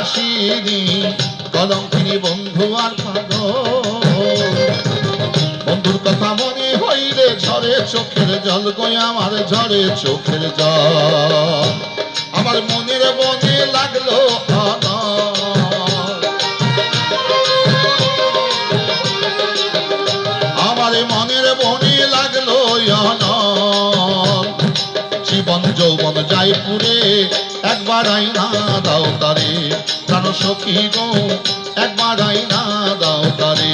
দাসিনী কলঙ্কিনী বন্ধু আর পাগল। বন্ধুর কথা মনে হইলে ঝরে চোখের জল গো আমার ঝরে চোখের জল। আমার মনের বনে লাগলো আমার মনের বনে লাগলো জীবন যৌবন যাই পুরে একবার আইনা দাও তারে প্রাণ সখী গো একবার আইনা দাও তারে।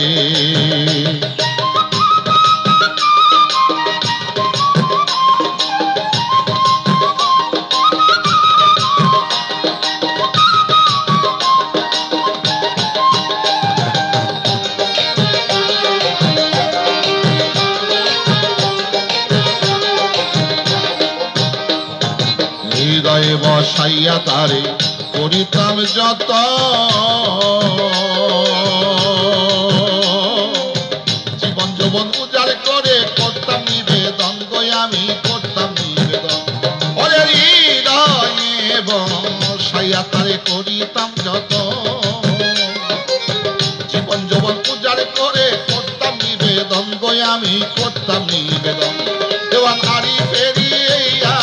হৃদয়ে বসাইয়া তারে করিতাম যত জীবন যৌবন উজাড় করে করতাম নিবেদন গো আমি করতাম নিবেদন। ওরে হৃদয়ে বসাইয়া তারে করিতাম যত জীবন যৌবন উজাড় করে করতাম নিবেদন গো আমি করতাম নিবেদন। দেওয়ান হারি ফেরিয়া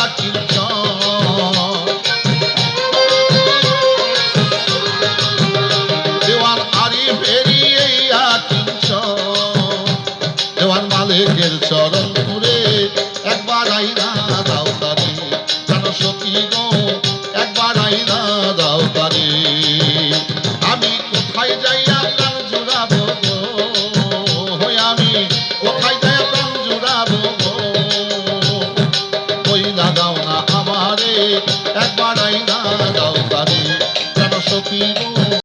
মালিকের চরণ পুরে একবার আইনা দাও তারে প্রাণ সখী গো একবার আইনা দাও তারে। আমি কোথায় যাইয়া প্রাণ জুড়াবো গো আমি কোথায় যাইয়া প্রাণ জুড়াবো গো কইলা দাও না আমারে একবার আইনা দাও তারে প্রাণ সখী গো